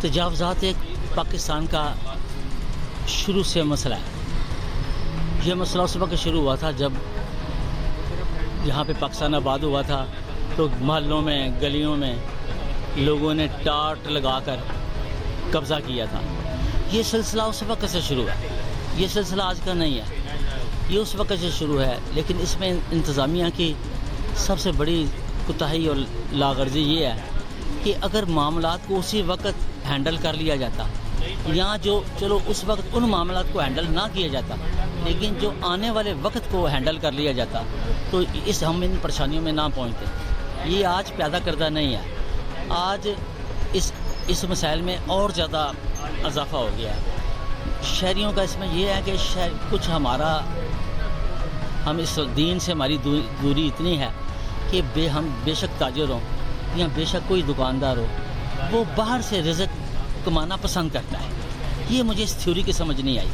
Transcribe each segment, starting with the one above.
تجاوزات ایک پاکستان کا شروع سے مسئلہ ہے. یہ مسئلہ اس وقت شروع ہوا تھا جب یہاں پہ پاکستان آباد ہوا تھا تو محلوں میں گلیوں میں لوگوں نے ٹاٹ لگا کر قبضہ کیا تھا. یہ سلسلہ اس وقت سے شروع ہے, یہ سلسلہ آج کا نہیں ہے, یہ اس وقت سے شروع ہے. لیکن اس میں انتظامیہ کی سب سے بڑی کوتاہی اور لاغرضی یہ ہے کہ اگر معاملات کو اسی وقت ہینڈل کر لیا جاتا, یا جو چلو اس وقت ان معاملات کو ہینڈل نہ کیا جاتا لیکن جو آنے والے وقت کو ہینڈل کر لیا جاتا تو ہم ان پریشانیوں میں نہ پہنچتے. یہ آج پیدا کردہ نہیں ہے, آج اس مسائل میں اور زیادہ اضافہ ہو گیا ہے. شہریوں کا اس میں یہ ہے کہ کچھ ہم اس دین سے ہماری دوری اتنی ہے کہ ہم بے شک تاجر ہوں یا بے شک کوئی دکاندار ہو, وہ باہر سے رزق کمانا پسند کرتا ہے. یہ مجھے اس تھیوری کی سمجھ نہیں آئی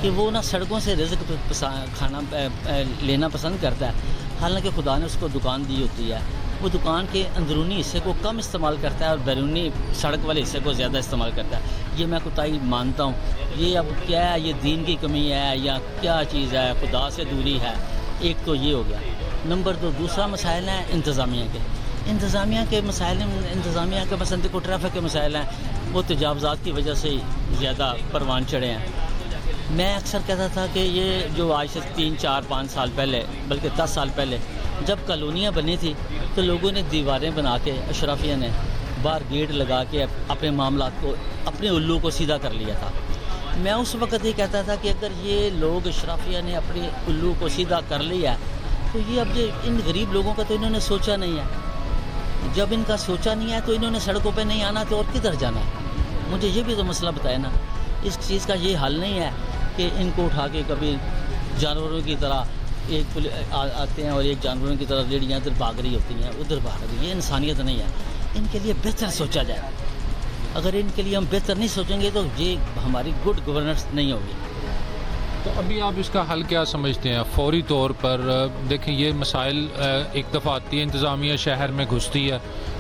کہ وہ نہ سڑکوں سے رزق کھانا لینا پسند کرتا ہے, حالانکہ خدا نے اس کو دکان دی ہوتی ہے. وہ دکان کے اندرونی حصے کو کم استعمال کرتا ہے اور بیرونی سڑک والے حصے کو زیادہ استعمال کرتا ہے. یہ میں کوتاہی مانتا ہوں. یہ اب کیا ہے, یہ دین کی کمی ہے یا کیا چیز ہے, خدا سے دوری ہے. ایک تو یہ ہو گیا. نمبر 2, دوسرا مسائل ہے انتظامیہ کے مسائل. انتظامیہ کے مثلا کو ٹریفک کے مسائل ہیں, وہ تجاوزات کی وجہ سے زیادہ پروان چڑھے ہیں. میں اکثر کہتا تھا کہ یہ جو آج سے 3, 4, 5 سال پہلے بلکہ 10 سال پہلے جب کالونیاں بنی تھی تو لوگوں نے دیواریں بنا کے, اشرافیہ نے باہر گیٹ لگا کے اپنے معاملات کو, اپنے الو کو سیدھا کر لیا تھا. میں اس وقت یہ کہتا تھا کہ اگر یہ لوگ اشرافیہ نے اپنے الو کو سیدھا کر لیا تو یہ اب ان غریب لوگوں کا تو انہوں نے سوچا نہیں ہے. جب ان کا سوچا نہیں ہے تو انہوں نے سڑکوں پہ نہیں آنا تو اور کدھر جانا ہے. مجھے یہ بھی تو مسئلہ بتایا نا. اس چیز کا یہ حل نہیں ہے کہ ان کو اٹھا کے کبھی جانوروں کی طرح ایک آتے ہیں اور ایک جانوروں کی طرح ریڑیاں ادھر بھاگ رہی ہوتی ہیں, ادھر بھاگ رہی. یہ انسانیت نہیں ہے. ان کے لیے بہتر سوچا جائے. اگر ان کے لیے ہم بہتر نہیں سوچیں گے تو یہ ہماری گڈ گورننس نہیں ہوگی. تو ابھی آپ اس کا حل کیا سمجھتے ہیں فوری طور پر؟ دیکھیں یہ مسائل ایک دفعہ آتی ہے, انتظامیہ شہر میں گھستی ہے,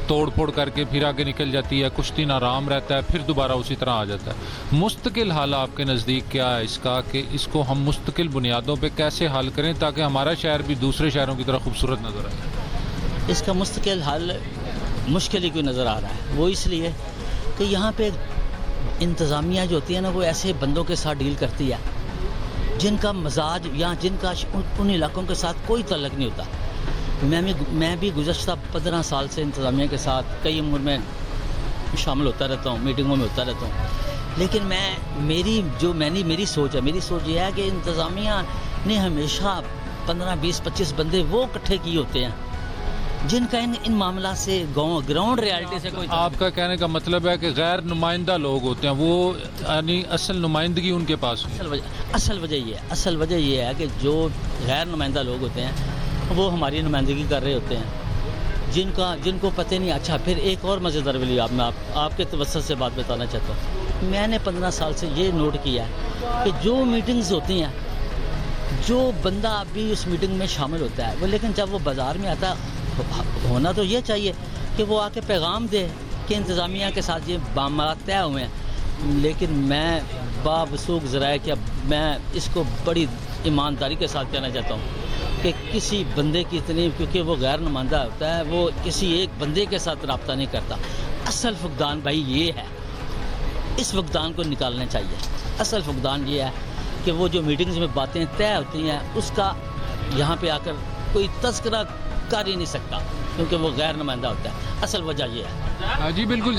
توڑ پھوڑ کر کے پھر آگے نکل جاتی ہے, کچھ دن آرام رہتا ہے, پھر دوبارہ اسی طرح آ جاتا ہے. مستقل حل آپ کے نزدیک کیا ہے اس کا, کہ اس کو ہم مستقل بنیادوں پہ کیسے حل کریں تاکہ ہمارا شہر بھی دوسرے شہروں کی طرح خوبصورت نظر آئے؟ اس کا مستقل حل مشکل ہی کوئی نظر آ رہا ہے. وہ اس لیے کہ یہاں پہ انتظامیہ جو ہوتی ہے نا, وہ ایسے بندوں کے ساتھ ڈیل کرتی ہے جن کا مزاج یا جن کا ان علاقوں کے ساتھ کوئی تعلق نہیں ہوتا. میں بھی گزشتہ 15 سال سے انتظامیہ کے ساتھ کئی امور میں شامل ہوتا رہتا ہوں, میٹنگوں میں ہوتا رہتا ہوں. لیکن میری سوچ ہے, میری سوچ یہ ہے کہ انتظامیہ نے ہمیشہ 15, 20, 25 بندے وہ اکٹھے کیے ہوتے ہیں جن کا ان معاملات سے گراؤنڈ ریالٹی سے کوئی. آپ کا کہنے کا مطلب ہے کہ غیر نمائندہ لوگ ہوتے ہیں, وہ یعنی اصل نمائندگی ان کے پاس. اصل وجہ یہ ہے کہ جو غیر نمائندہ لوگ ہوتے ہیں وہ ہماری نمائندگی کر رہے ہوتے ہیں جن کو پتہ نہیں. اچھا, پھر ایک اور مزیدار ویلی میں آپ کے توسط سے بات بتانا چاہتا ہوں. میں نے 15 سال سے یہ نوٹ کیا ہے کہ جو میٹنگز ہوتی ہیں, جو بندہ ابھی اس میٹنگ میں شامل ہوتا ہے وہ, لیکن جب وہ بازار میں آتا ہے, ہونا تو یہ چاہیے کہ وہ آ کے پیغام دے کہ انتظامیہ کے ساتھ یہ معاملات طے ہوئے ہیں. لیکن میں بابسوخ ذرائع کہ میں اس کو بڑی ایمانداری کے ساتھ کہنا چاہتا ہوں کہ کسی بندے کی اتنی, کیونکہ وہ غیر نمائندہ ہوتا ہے, وہ کسی ایک بندے کے ساتھ رابطہ نہیں کرتا. اصل فقدان بھائی یہ ہے, اس فقدان کو نکالنا چاہیے. اصل فقدان یہ ہے کہ وہ جو میٹنگز میں باتیں طے ہوتی ہیں اس کا یہاں پہ آ کر کوئی تذکرہ کر ہی نہیں سکتا کیونکہ وہ غیر نمائندہ ہوتا ہے. اصل وجہ یہ ہے. جی بالکل.